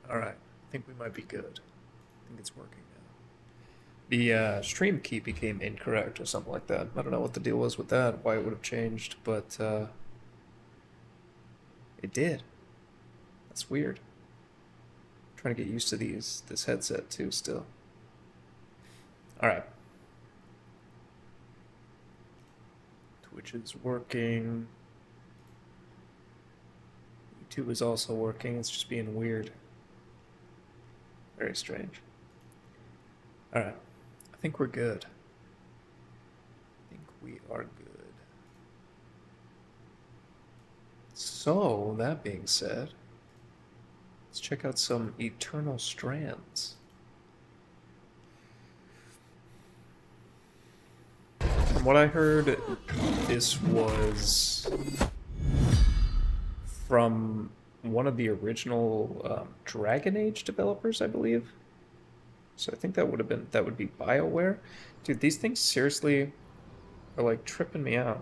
Alright, I think we might be good. I think it's working now. The stream key became incorrect or something like that. I don't know what the deal was with that, why it would have changed, but it did. That's weird. I'm trying to get used to this headset too still. Alright. Twitch is working. YouTube is also working, it's just being weird. Very strange. Alright. I think we're good. I think we are good. So, that being said, let's check out some Eternal Strands. From what I heard, this was from one of the original Dragon Age developers, I believe. So I think that would be BioWare. Dude, these things seriously are like tripping me out.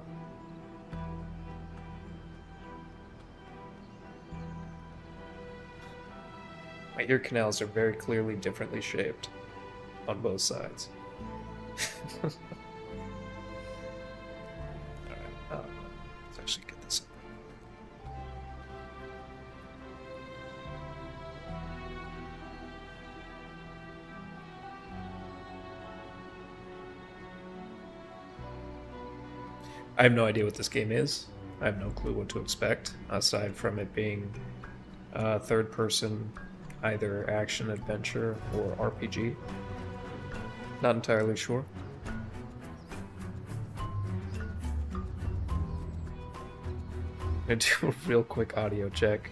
My ear canals are very clearly differently shaped on both sides. Alright, let's actually get this up. I have no idea what this game is. I have no clue what to expect, aside from it being third person, either action, adventure, or RPG. Not entirely sure. I'm gonna do a real quick audio check.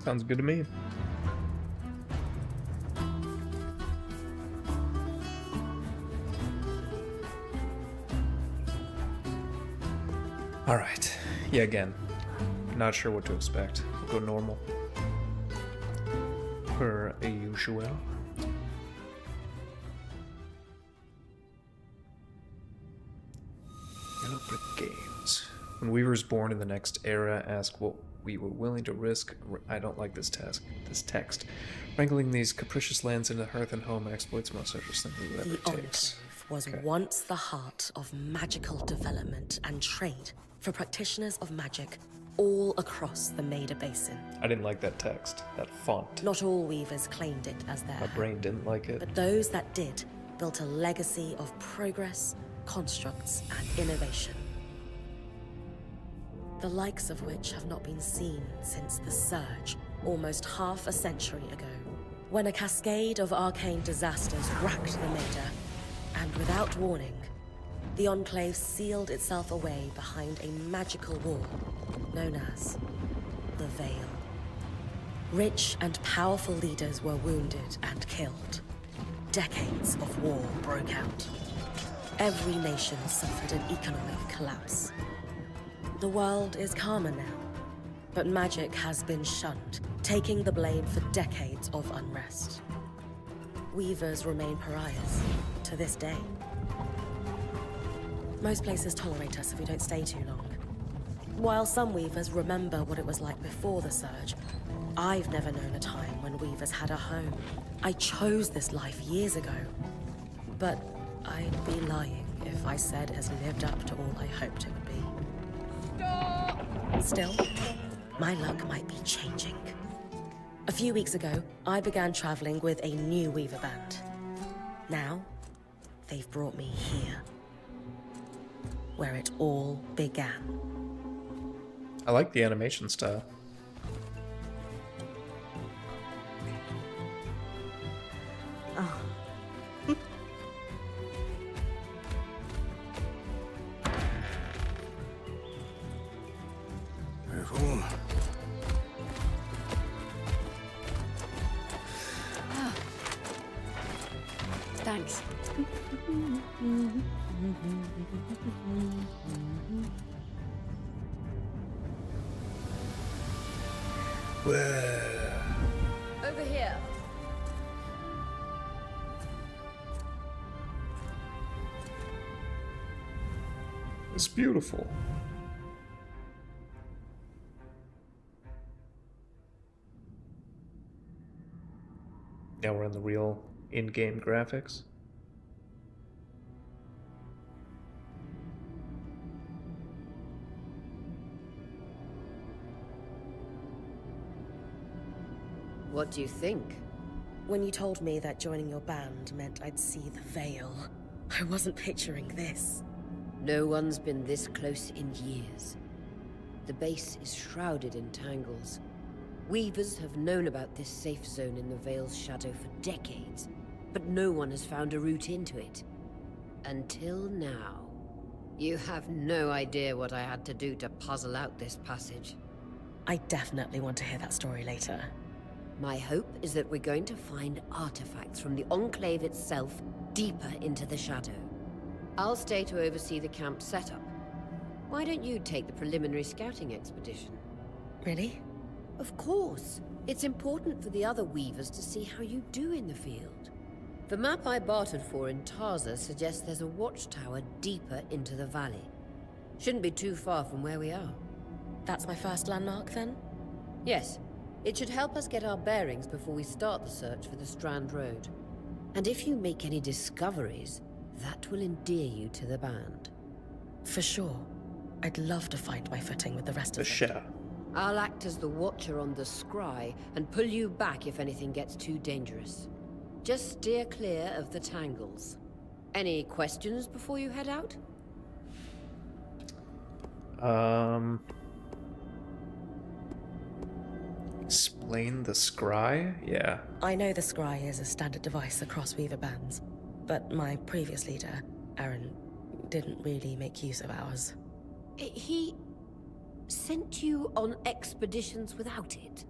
Sounds good to me. Alright. Yeah, again. Not sure what to expect. We'll go normal. Per usual. Yellow Brick Games. When Weaver's born in the next era, ask what we were willing to risk. I don't like this text. Wrangling these capricious lands into hearth and home exploits most interestingly whatever it takes. The Enclave was once the heart of magical development and trade for practitioners of magic all across the Maida Basin. I didn't like that text, that font. Not all weavers claimed it as their My brain didn't like it. but those that did built a legacy of progress, constructs, and innovation. The likes of which have not been seen since the Surge, almost half a century ago, when a cascade of arcane disasters racked the Maida, and without warning, the Enclave sealed itself away behind a magical wall known as the Veil. Rich and powerful leaders were wounded and killed. Decades of war broke out. Every nation suffered an economic collapse. The world is calmer now, but magic has been shunned, taking the blame for decades of unrest. Weavers remain pariahs to this day. Most places tolerate us if we don't stay too long. While some weavers remember what it was like before the Surge, I've never known a time when weavers had a home. I chose this life years ago, but I'd be lying if I said it has lived up to all I hoped it would be. Still, my luck might be changing. A few weeks ago, I began traveling with a new weaver band. Now, they've brought me here, where it all began. I like the animation style. Oh. Careful. Thanks. Where? Over here. It's beautiful. Now we're on the real in-game graphics. What do you think? When you told me that joining your band meant I'd see the veil, I wasn't picturing this. No one's been this close in years. The base is shrouded in tangles. Weavers have known about this safe zone in the Veil's shadow for decades, but no one has found a route into it. Until now. You have no idea what I had to do to puzzle out this passage. I definitely want to hear that story later. My hope is that we're going to find artifacts from the Enclave itself deeper into the shadow. I'll stay to oversee the camp setup. Why don't you take the preliminary scouting expedition? Really? Of course. It's important for the other Weavers to see how you do in the field. The map I bartered for in Tarza suggests there's a watchtower deeper into the valley. Shouldn't be too far from where we are. That's my first landmark, then? Yes. It should help us get our bearings before we start the search for the Strand Road. And if you make any discoveries, that will endear you to the band. For sure. I'd love to find my footing with the rest The of them. shadow. I'll act as the watcher on the scry and pull you back if anything gets too dangerous. Just steer clear of the tangles. Any questions before you head out? Explain the scry? Yeah. I know the scry is a standard device across Weaver bands, but my previous leader, Aaron, didn't really make use of ours. He sent you on expeditions without it?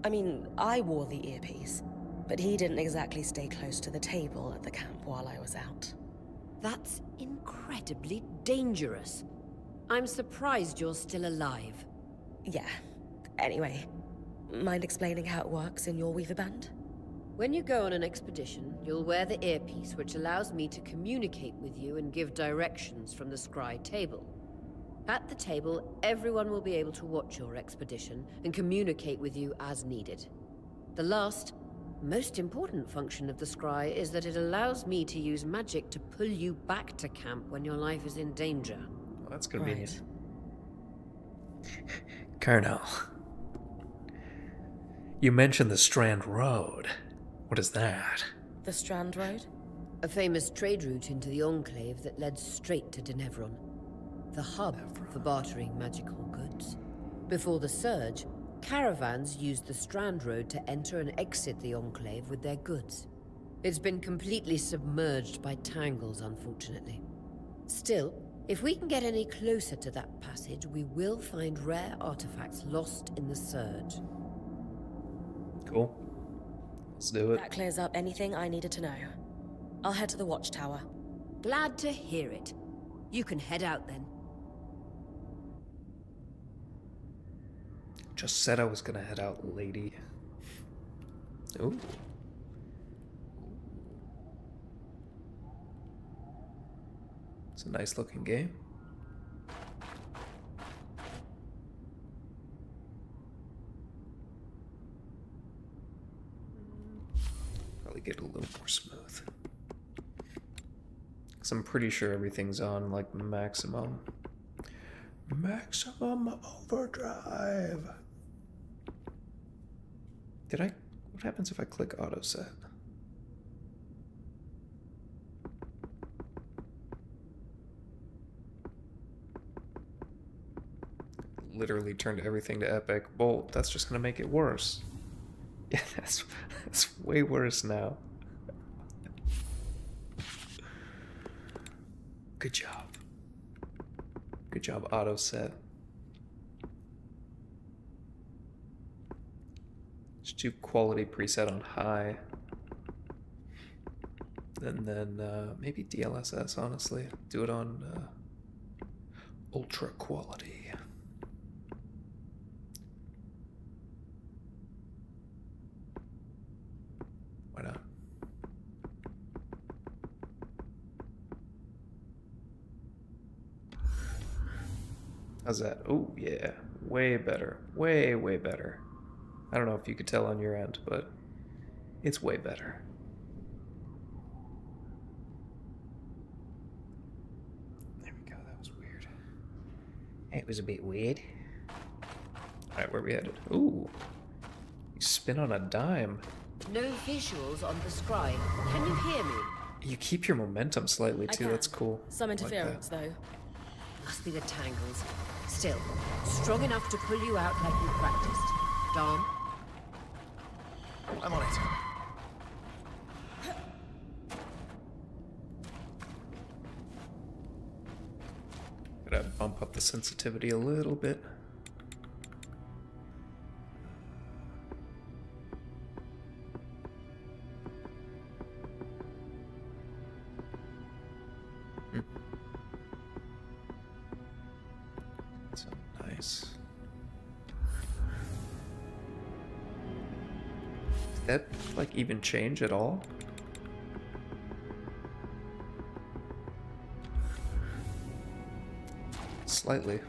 I mean, I wore the earpiece, but he didn't exactly stay close to the table at the camp while I was out. That's incredibly dangerous. I'm surprised you're still alive. Yeah. Anyway, mind explaining how it works in your Weaver band? When you go on an expedition, you'll wear the earpiece, which allows me to communicate with you and give directions from the scry table. At the table, everyone will be able to watch your expedition and communicate with you as needed. The last, most important function of the scry is that it allows me to use magic to pull you back to camp when your life is in danger. Well, that's convenient. Right. Colonel, you mentioned the Strand Road. What is that? The Strand Road? A famous trade route into the Enclave that led straight to Denevron, the hub for bartering magical goods. Before the Surge, caravans used the Strand Road to enter and exit the Enclave with their goods. It's been completely submerged by tangles, unfortunately. Still, if we can get any closer to that passage, we will find rare artifacts lost in the Surge. Cool. Let's do it. That clears up anything I needed to know. I'll head to the watchtower. Glad to hear it. You can head out then. Just said I was gonna head out, lady. Ooh. It's a nice looking game. Probably get it a little more smooth. Cause I'm pretty sure everything's on like maximum overdrive. What happens if I click auto set? Literally turned everything to epic. Well, that's just gonna make it worse. Yeah, that's way worse now. Good job. Good job, auto set. Just do quality preset on high. And then maybe DLSS, honestly. Do it on ultra quality. Why not? How's that? Oh, yeah. Way better. Way, way better. I don't know if you could tell on your end, but it's way better. There we go. That was weird. It was a bit weird. Alright, where are we headed? Ooh. You spin on a dime. No visuals on the scribe. Can you hear me? You keep your momentum slightly, too. That's cool. Some I like interference, that. though. Must be the tangles. Still, strong enough to pull you out like you practiced. Dom? I'm on it. Gotta bump up the sensitivity a little bit. So nice. Did that like even change at all? Slightly.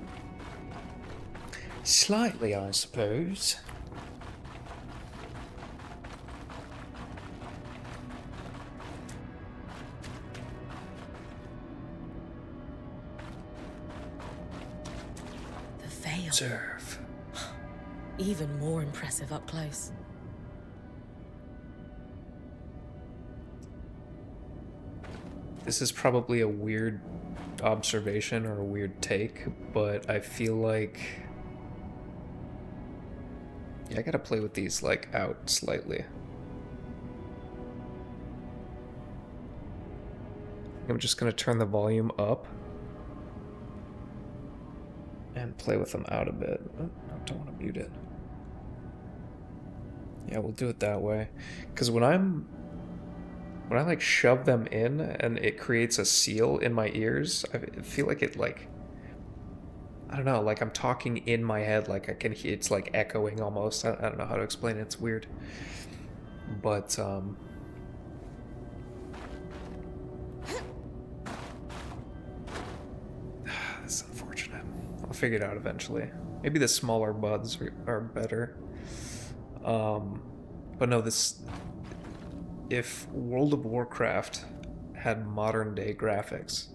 Slightly, I suppose. The veil. Observe. Even more impressive up close. This is probably a weird observation or a weird take, but I feel like... Yeah, I gotta play with these, like, out slightly. I'm just gonna turn the volume up and play with them out a bit. Oh, I don't want to mute it. Yeah, we'll do it that way. Because when I like shove them in and it creates a seal in my ears, I feel like it like, I don't know, like I'm talking in my head, like I can hear, it's like echoing almost. I don't know how to explain it, it's weird. But, that's unfortunate. I'll figure it out eventually. Maybe the smaller buds are better. But no, this... If World of Warcraft had modern day graphics,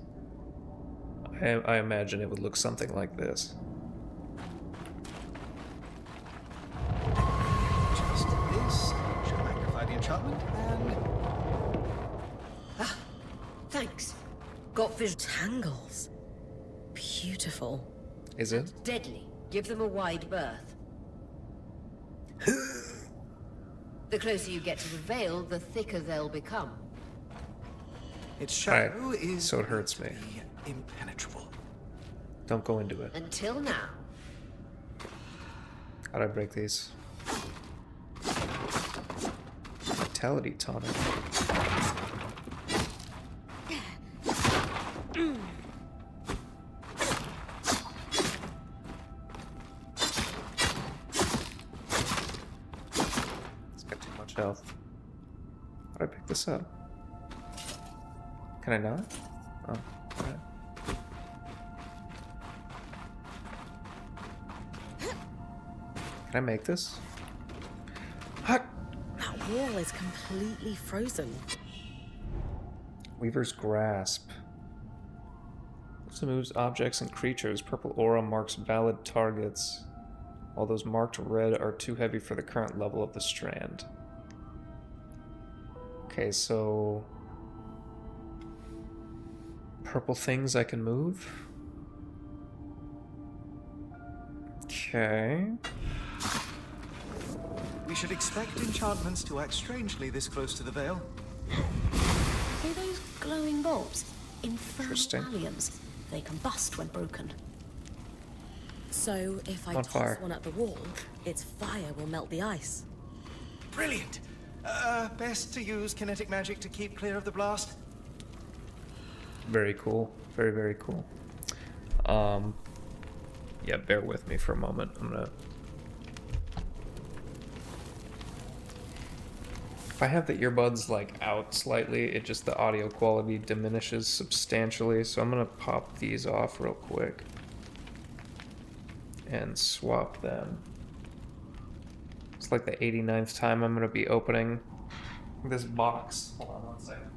I imagine it would look something like this. Just this should magnify the enchantment, and Ah, thanks. Got vision. Tangles. Beautiful. Is it? Deadly. Give them a wide berth. The closer you get to the veil, the thicker they'll become. its shadow Alright, is so it hurts me. impenetrable. Don't go into it. Until now. How'd I break these? Vitality tonic. It's got too much health. How'd I pick this up? Can I not? Oh, alright. Can I make this? Hot! That wall is completely frozen. Weaver's Grasp. This moves objects and creatures. Purple aura marks valid targets. All those marked red are too heavy for the current level of the strand. Okay, so... Purple things I can move? Okay... We should expect enchantments to act strangely this close to the veil. Are those glowing bulbs? Infernal Interesting. alliums. They combust when broken. So if I On toss fire. one at the wall, its fire will melt the ice. Brilliant. Best to use kinetic magic to keep clear of the blast? Very cool. Very, very cool. Yeah, bear with me for a moment. I'm gonna... If I have the earbuds like out slightly, it just, the audio quality diminishes substantially, so I'm gonna pop these off real quick and swap them. It's like the 89th time I'm gonna be opening this box. Hold on one second.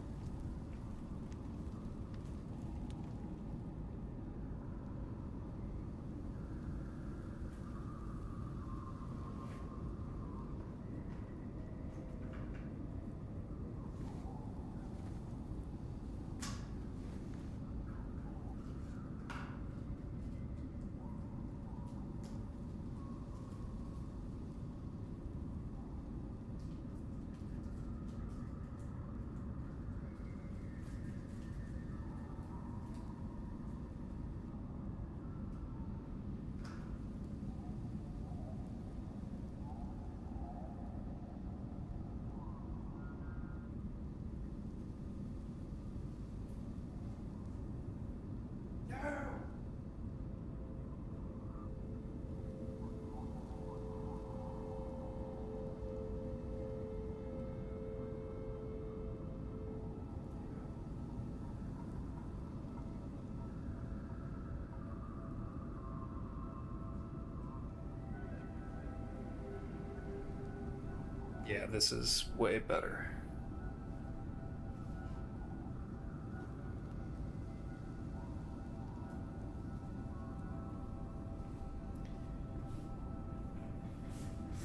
Yeah, this is way better.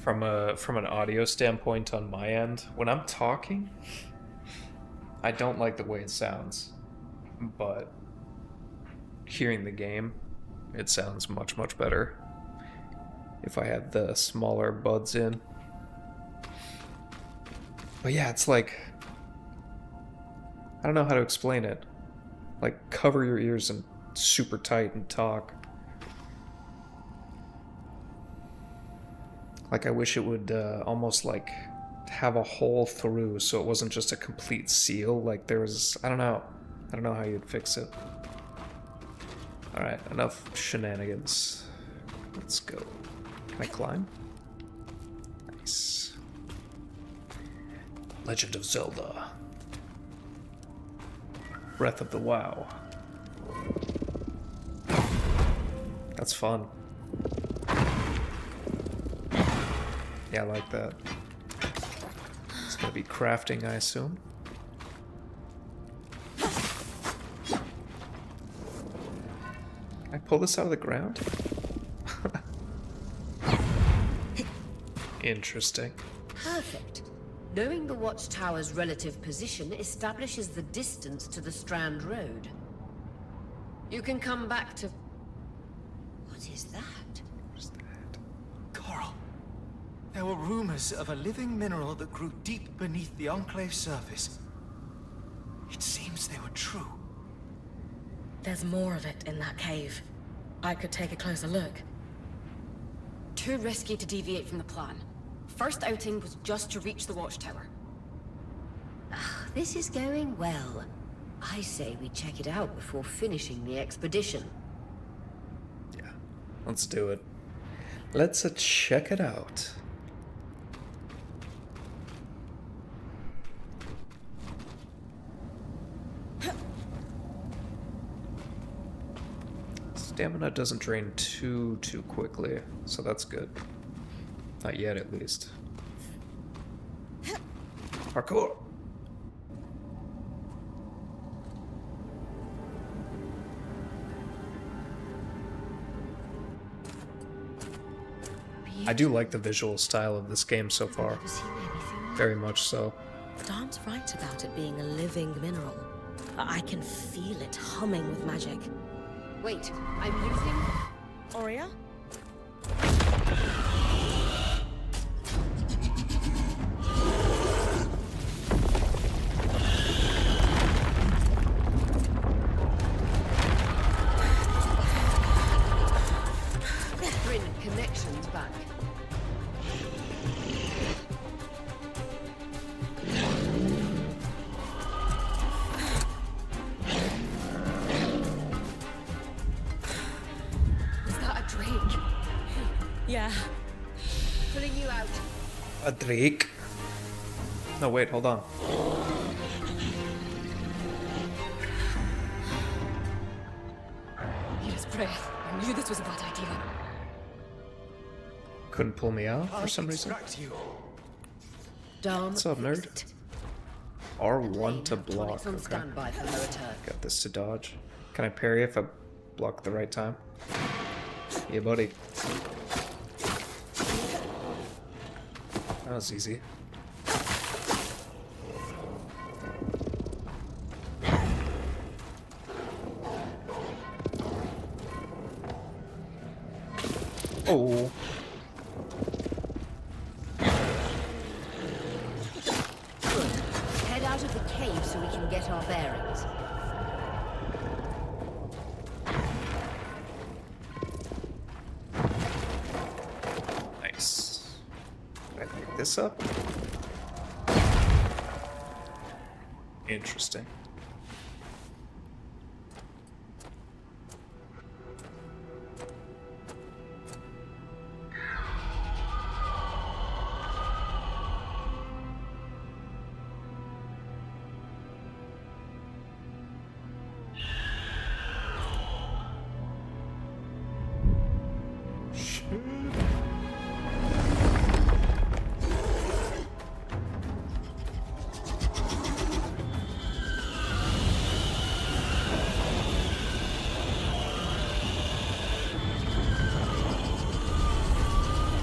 From an audio standpoint on my end, when I'm talking, I don't like the way it sounds, but hearing the game, it sounds much, much better if I had the smaller buds in. But yeah, it's like, I don't know how to explain it. Like, cover your ears and super tight and talk. Like, I wish it would almost like have a hole through so it wasn't just a complete seal. Like there was, I don't know how you'd fix it. Alright, enough shenanigans. Let's go. Can I climb? Nice. Legend of Zelda. Breath of the WoW. That's fun. Yeah, I like that. It's gonna be crafting, I assume. Can I pull this out of the ground? Interesting. Perfect. Knowing the watchtower's relative position establishes the distance to the Strand Road. You can come back to... What is that? Coral. There were rumors of a living mineral that grew deep beneath the Enclave's surface. It seems they were true. There's more of it in that cave. I could take a closer look. Too risky to deviate from the plan. First outing was just to reach the watchtower. This is going well. I say we check it out before finishing the expedition. Yeah, let's do it. Let's check it out. Stamina doesn't drain too quickly, so that's good. Not yet, at least. Parkour! I do like the visual style of this game so far. Very much so. Darn's right about it being a living mineral. I can feel it humming with magic. Wait, I'm losing... Aurea? Bring connections back. out. A Drake. No, wait, hold on. His breath. I knew this was a bad idea. Couldn't pull me out for I'll some reason. extract you. Dom, What's up, nerd? fixed it. R1 to Lane, block. tonics on Okay. standby for her return. Got this to dodge. Can I parry if I block at the right time? Yeah, buddy. That was easy. Oh. Head out of the cave so we can get our bearings. Nice. Can I pick this up? Interesting.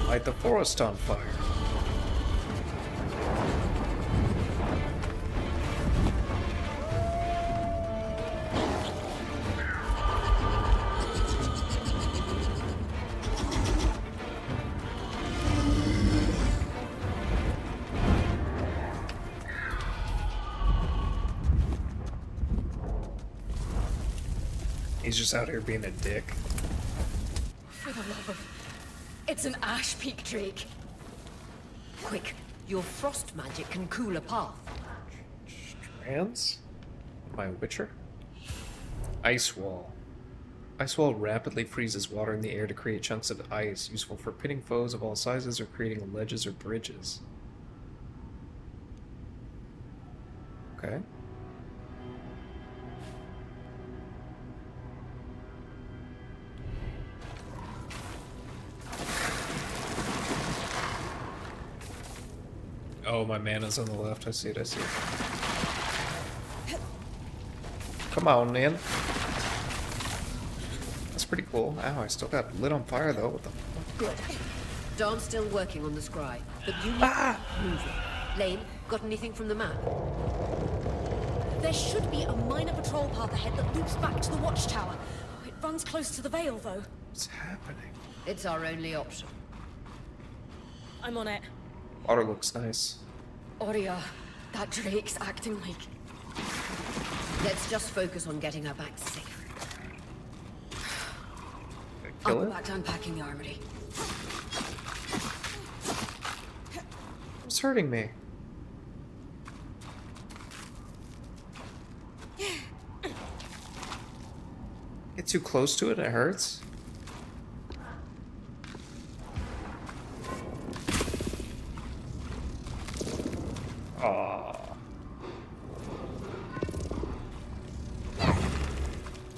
Light the forest on fire. He's just out here being a dick. For the love of... It's an Ash Peak Drake. Quick, your frost magic can cool a path. Strands? My Witcher? Ice Wall. Ice Wall rapidly freezes water in the air to create chunks of ice, useful for pitting foes of all sizes or creating ledges or bridges. Okay. Oh, my mana's on the left. I see it, I see it. Come on, man. That's pretty cool. Ow, I still got lit on fire, though. What the fuck? Good. Dom's still working on the scry, but you need to move it. Lane, got anything from the map? There should be a minor patrol path ahead that loops back to the watchtower. It runs close to the Vale, though. What's happening? It's our only option. I'm on it. Water looks nice. Aurea, that Drake's acting like... Let's just focus on getting her back safe. I'll Kill go it? back to unpacking the armory. It's hurting me. Get too close to it, it hurts. Aww.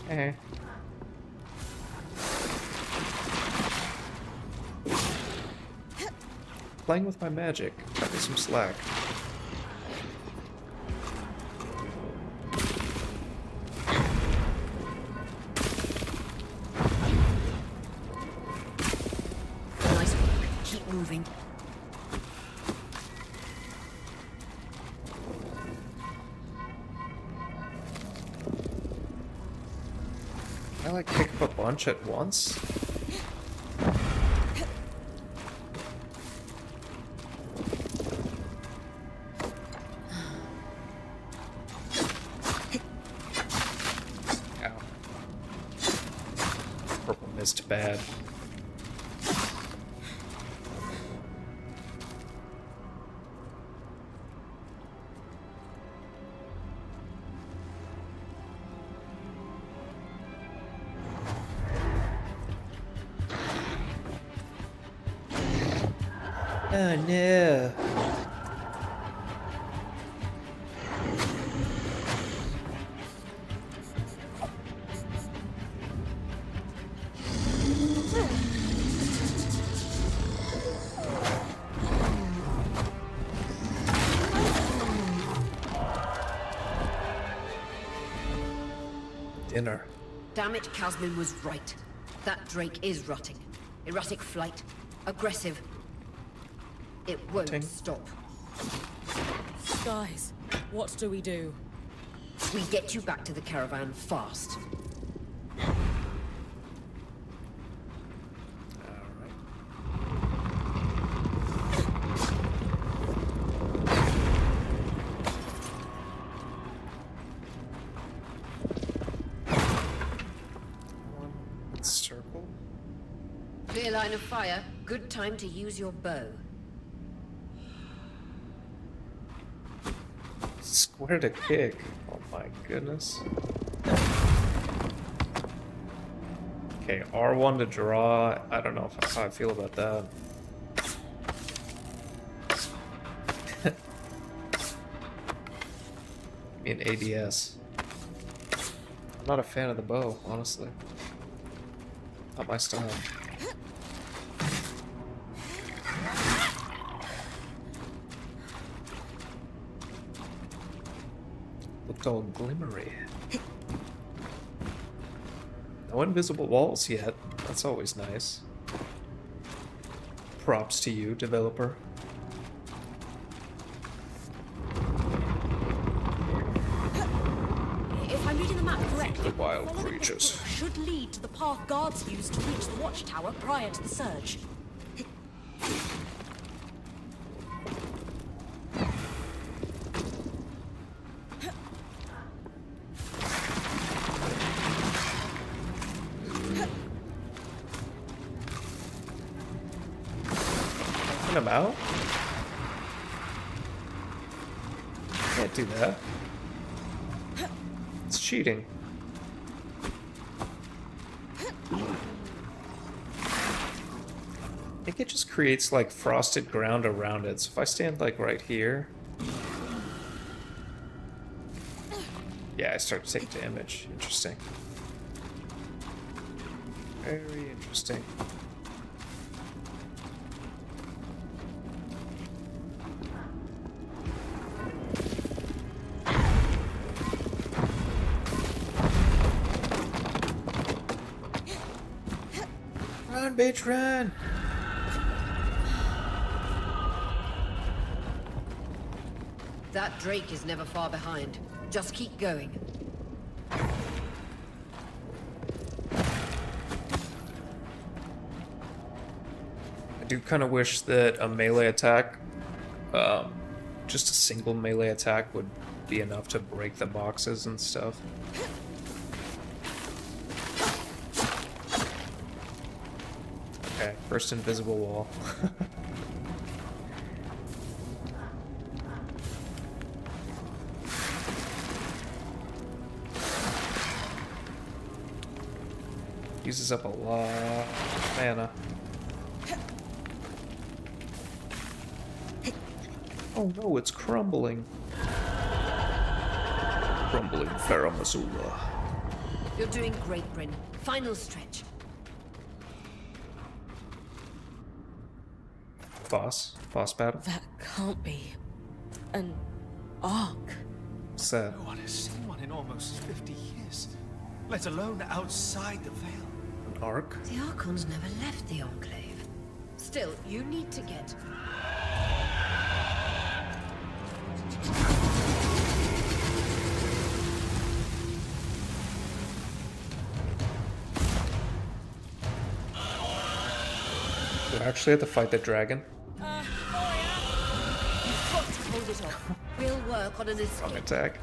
Eh. Playing with my magic. Cut me some slack. Nice work. Keep moving. I like pick up a bunch at once. Ow. Purple mist bad. Oh no. Dinner. Damn it, Casmin was right. That Drake is rotting. Erratic flight. Aggressive. It won't Ting. stop. Guys, what do we do? We get you back to the caravan fast. Circle. Clear line of fire. Good time to use your bow. Square to kick. Oh my goodness. Okay, R1 to draw. I don't know how I feel about that. I mean ADS. I'm not a fan of the bow, honestly. Not my style. Looked all glimmery. No invisible walls yet. That's always nice. Props to you, developer. If I'm reading the map correctly, The wild following this creatures. route should lead to the path guards used to reach the watchtower prior to the surge. Open them out? Can't do that. It's cheating. I think it just creates like frosted ground around it. So if I stand like right here, yeah, I start to take damage. Interesting. Very interesting. Run, bitch, run! That Drake is never far behind. Just keep going. I do kind of wish that a melee attack, just a single melee attack would be enough to break the boxes and stuff. Okay, first invisible wall. Uses up a lot of mana. Oh no, it's crumbling. Crumbling Faramazula. You're doing great, Bryn. Final stretch. Boss battle. That can't be an arc. What's that? No one has seen one in almost 50 years, let alone outside the Veil. An arc? The Archons never left the Enclave. Still, you need to get... Do I actually have to fight the dragon? You've got to hold it off. We'll work on an Wrong escape. attack.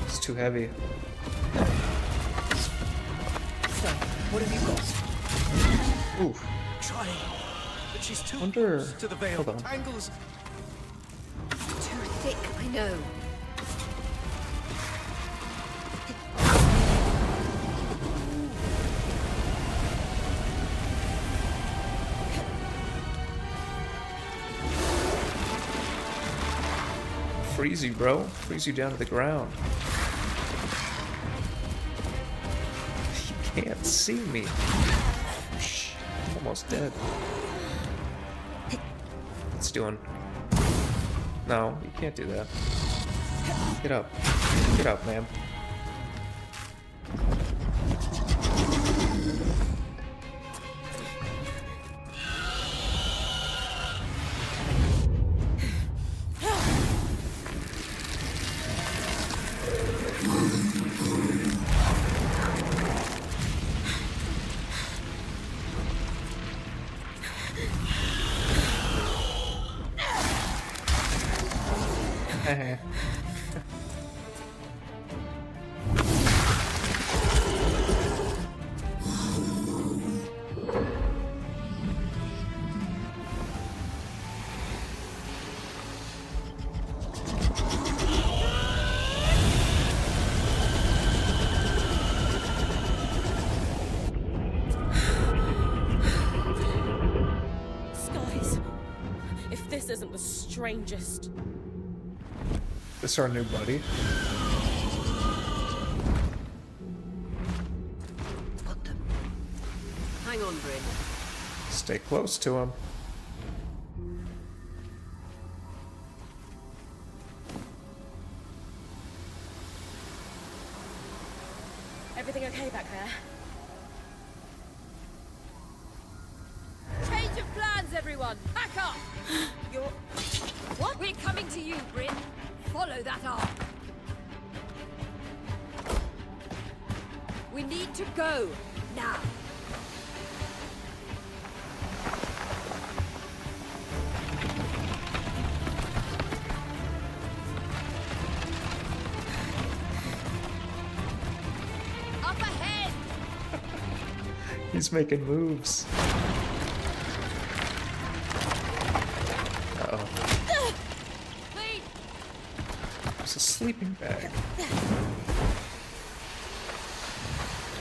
It's too heavy. So, what have you got? Oof. Trying, but she's too Wonder- close to the Veil. hold on. Tangles. Too thick. I know. Freeze you, bro. Freeze you down to the ground. You can't see me. Shh, I'm almost dead. What's doing? No, you can't do that. Get up. Get up, man. Skies. If this isn't the strangest. This our new buddy. Got them. Hang on, Bryn. Stay close to him. Everything okay back there? Change of plans, everyone! Pack up! You're... What? We're coming to you, Bryn. Follow that arc. We need to go. Now. Up ahead! He's making moves. Uh-oh. Wait! There's a sleeping bag.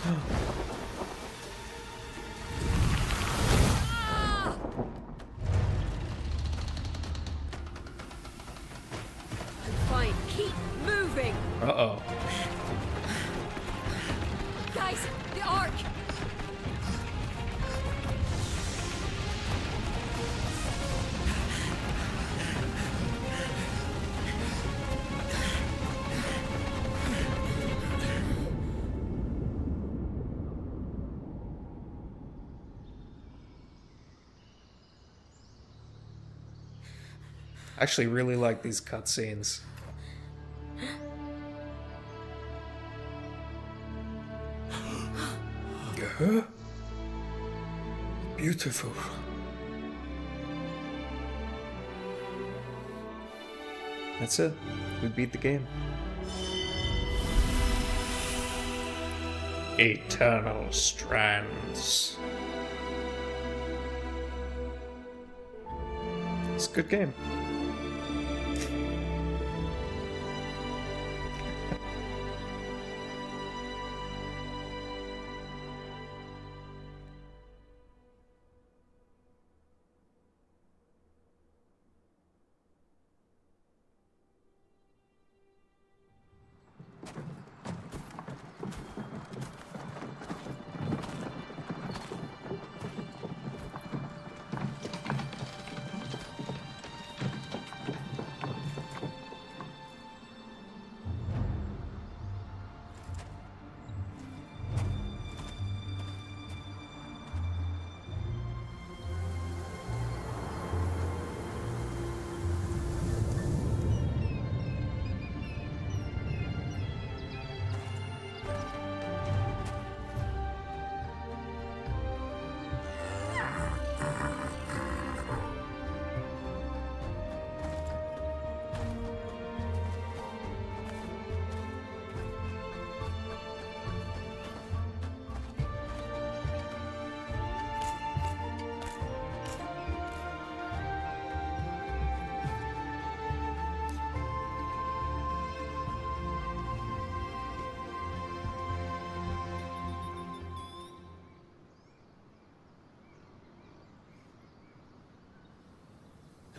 Ah! I'm fine. Keep moving! Uh-oh. Guys, the arc! I actually really like these cutscenes. Beautiful. That's it. We beat the game. Eternal Strands. It's a good game.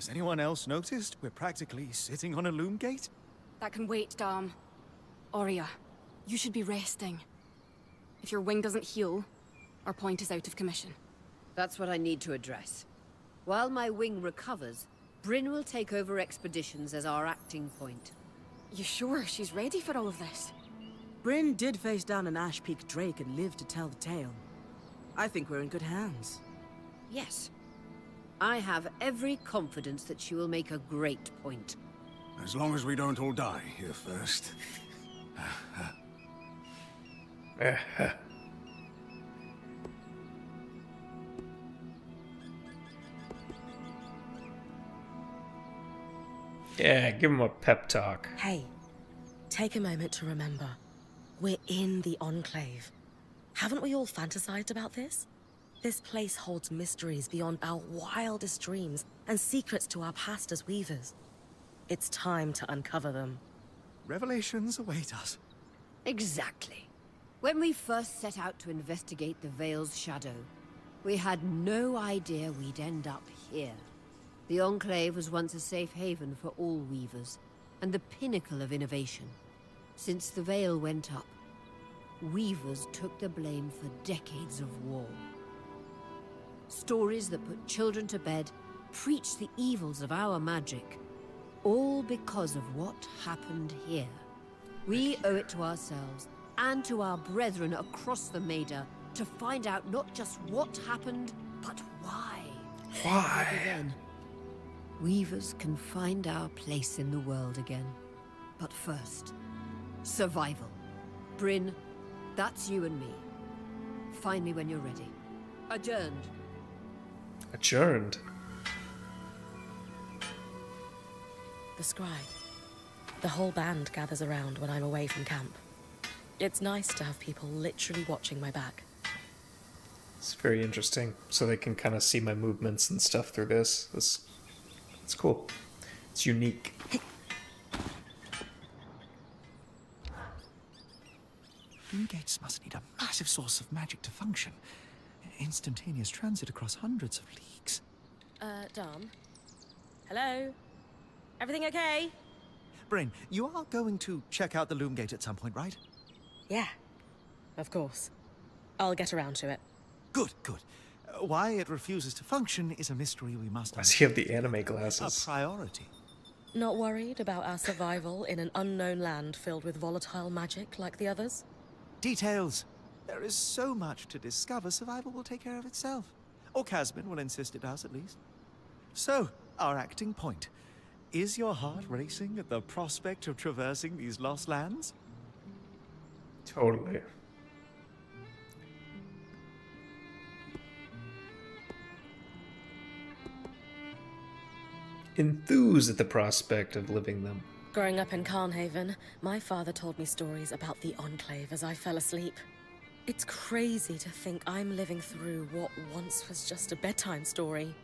Has anyone else noticed we're practically sitting on a loom gate? That can wait, Dom. Aurea, you should be resting. If your wing doesn't heal, our point is out of commission. That's what I need to address. While my wing recovers, Bryn will take over expeditions as our acting point. You sure she's ready for all of this? Bryn did face down an Ash Peak Drake and lived to tell the tale. I think we're in good hands. Yes. I have every confidence that she will make a great point. As long as we don't all die here first. Yeah, give him a pep talk. Hey, take a moment to remember. We're in the Enclave. Haven't we all fantasized about this? This place holds mysteries beyond our wildest dreams and secrets to our past as weavers. It's time to uncover them. Revelations await us. Exactly. When we first set out to investigate the Veil's shadow, we had no idea we'd end up here. The Enclave was once a safe haven for all weavers, and the pinnacle of innovation. Since the Veil went up, weavers took the blame for decades of war. Stories that put children to bed preached the evils of our magic, all because of what happened here. We owe it to ourselves and to our brethren across the Maida to find out not just what happened, but why. Why? Maybe then, weavers can find our place in the world again. But first, survival. Bryn, that's you and me. Find me when you're ready. Adjourned. Adjourned. The scribe. The whole band gathers around when I'm away from camp. It's nice to have people literally watching my back. It's very interesting. So they can kind of see my movements and stuff through this. It's cool. It's unique. Loom gates must need a massive source of magic to function. Instantaneous transit across hundreds of leagues. Dom? Hello? Everything okay? Bryn, you are going to check out the loom gate at some point, right? Yeah, of course. I'll get around to it. Good, good. Why it refuses to function is a mystery we must Does he have the understand. anime A glasses? priority. Not worried about our survival in an unknown land filled with volatile magic like the others? Details. There is so much to discover, survival will take care of itself. Or Casmin will insist it does, at least. So, our acting point. Is your heart racing at the prospect of traversing these lost lands? Totally. Enthused at the prospect of living them. Growing up in Carnhaven, my father told me stories about the Enclave as I fell asleep. It's crazy to think I'm living through what once was just a bedtime story.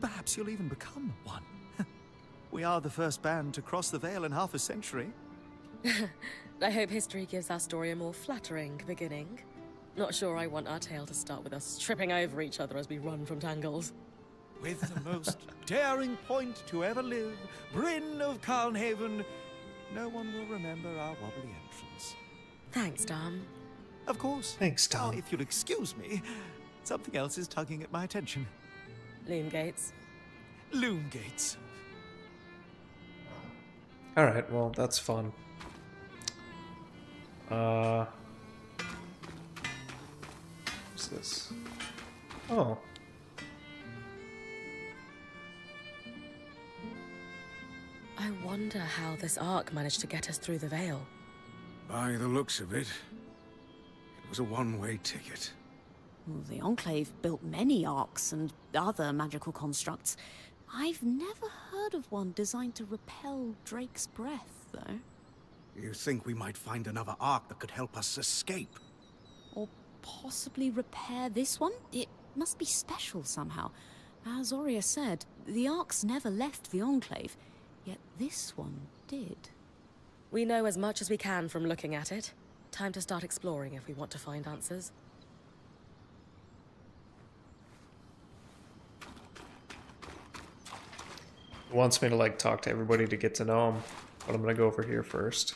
Perhaps you'll even become one. We are the first band to cross the Veil in half a century. I hope history gives our story a more flattering beginning. Not sure I want our tale to start with us tripping over each other as we run from tangles. With the most daring point to ever live, Bryn of Carnhaven, no one will remember our wobbly entrance. Thanks, Dom. Of course. Thanks, Tom. If you'll excuse me, something else is tugging at my attention. Loom gates. Loom gates. Alright, well, that's fun. What's this? Oh. I wonder how this arc managed to get us through the Veil. By the looks of it, it was a one-way ticket. Well, the Enclave built many arcs and other magical constructs. I've never heard of one designed to repel Drake's breath, though. You think we might find another ark that could help us escape? Or possibly repair this one? It must be special somehow. As Aurea said, the arcs never left the Enclave, yet this one did. We know as much as we can from looking at it. Time to start exploring if we want to find answers. It wants me to like talk to everybody to get to know him, but I'm gonna go over here first.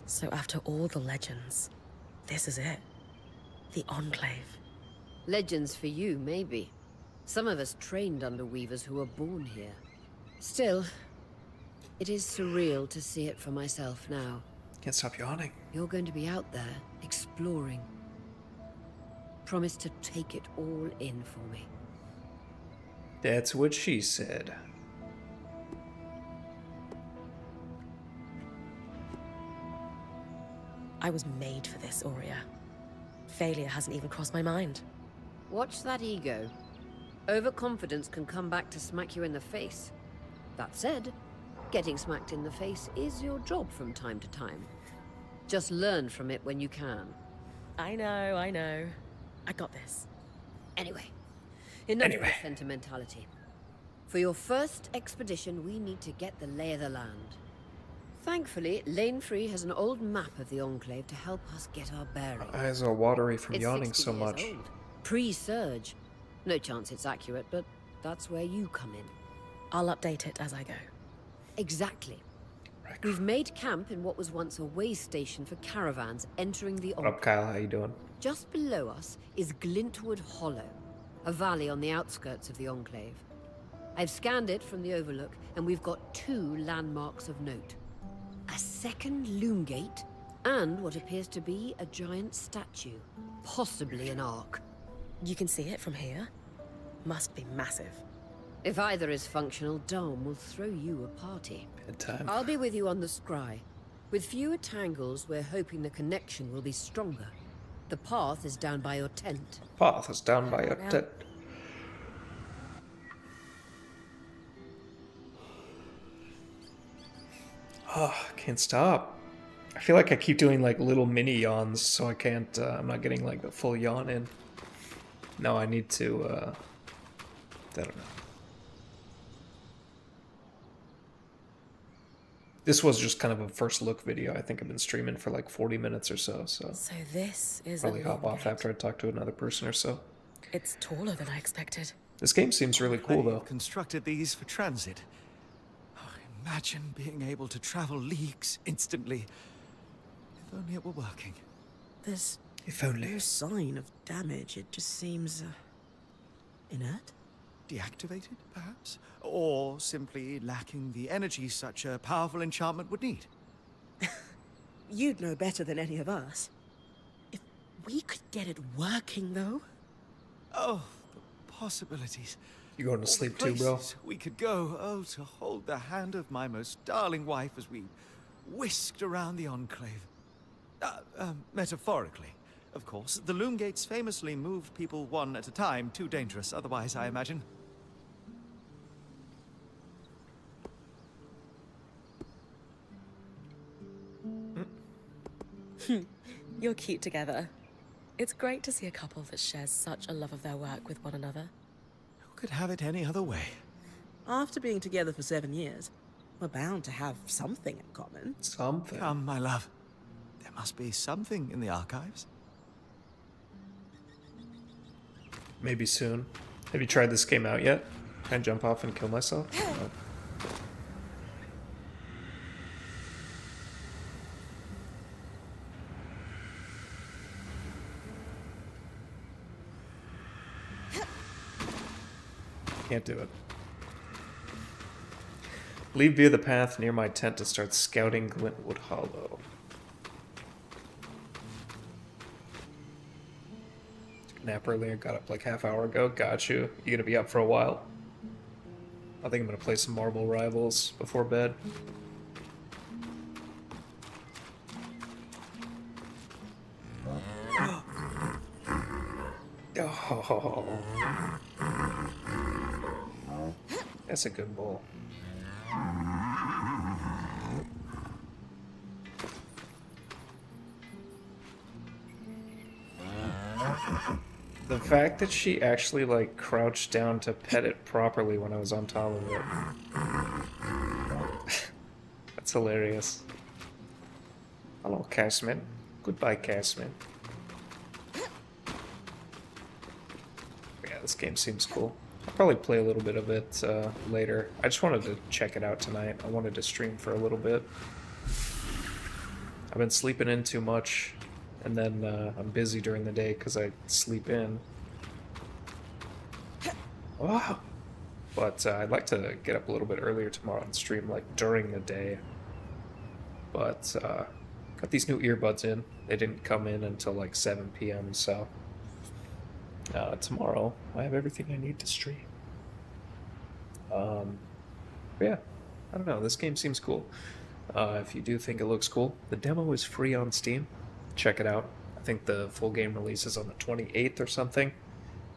So after all the legends, this is it. The Enclave. Legends for you, maybe. Some of us trained under weavers who were born here. Still, it is surreal to see it for myself now. Can't stop yawning. You're going to be out there, exploring. Promise to take it all in for me. That's what she said. I was made for this, Aurea. Failure hasn't even crossed my mind. Watch that ego. Overconfidence can come back to smack you in the face. That said, getting smacked in the face is your job from time to time. Just learn from it when you can. I know, I know. I got this. Anyway, enough of the sentimentality. For your first expedition, we need to get the lay of the land. Thankfully, Lane Free has an old map of the Enclave to help us get our bearings. My eyes are watery from It's yawning 60 so years much. old. Pre-surge. No chance it's accurate, but that's where you come in. I'll update it as I go. Exactly. We've made camp in what was once a way station for caravans entering the What up, Kyle? How you doing? Just below us is Glintwood Hollow, a valley on the outskirts of the Enclave. I've scanned it from the overlook, and we've got 2 landmarks of note. A second loom gate, and what appears to be a giant statue, possibly an ark. You can see it from here? Must be massive. If either is functional, Dom will throw you a party. Bedtime. I'll be with you on the scry. With fewer tangles, we're hoping the connection will be stronger. The path is down by your tent. Path is down by your tent. Oh, can't stop. I feel like I keep doing like little mini yawns, so I can't, I'm not getting like the full yawn in. No, I need to, I don't know. This was just kind of a first look video. I think I've been streaming for like 40 minutes or so, so So this is probably a hop loom off gate. after I talk to another person or so. It's taller than I expected. This game seems really cool They though. constructed these for transit. Oh, imagine being able to travel leagues instantly. If only it were working. There's If only. no sign of damage. It just seems inert. Deactivated, perhaps? Or simply lacking the energy such a powerful enchantment would need. You'd know better than any of us. If we could get it working, though. Oh, the possibilities. You going to All the sleep too, bro? places we could go, oh, to hold the hand of my most darling wife as we whisked around the Enclave. Metaphorically, of course. The loom gates famously moved people one at a time, too dangerous otherwise, I imagine. You're cute together. It's great to see a couple that shares such a love of their work with one another. Who could have it any other way? After being together for 7 years, we're bound to have something in common. Something. Come, my love. There must be something in the archives. Maybe soon. Have you tried this game out yet? Can I jump off and kill myself? No. Can't do it. Leave via the path near my tent to start scouting Glintwood Hollow. Took a nap earlier, got up like half hour ago. Got you. You gonna be up for a while? I think I'm gonna play some Marble Rivals before bed. Oh, that's a good bowl. The fact that she actually like crouched down to pet it properly when I was on top of it. That's hilarious. Hello, Casman. Goodbye, Casman. Yeah, this game seems cool. I'll probably play a little bit of it later. I just wanted to check it out tonight. I wanted to stream for a little bit. I've been sleeping in too much, and then I'm busy during the day because I sleep in. Wow. But I'd like to get up a little bit earlier tomorrow and stream like during the day. But got these new earbuds in. They didn't come in until like 7 p.m. So tomorrow I have everything I need to stream. Yeah, I don't know. This game seems cool. If you do think it looks cool, the demo is free on Steam. Check it out. I think the full game releases on the 28th or something.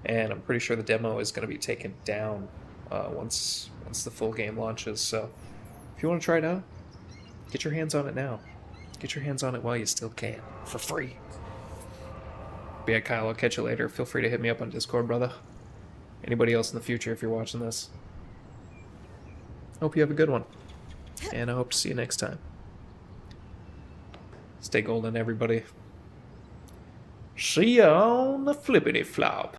And I'm pretty sure the demo is going to be taken down once the full game launches. So if you want to try it out, get your hands on it now. Get your hands on it while you still can, for free. But yeah, Kyle, I'll catch you later. Feel free to hit me up on Discord, brother. Anybody else in the future if you're watching this. Hope you have a good one. And I hope to see you next time. Stay golden, everybody. See ya on the flippity flop.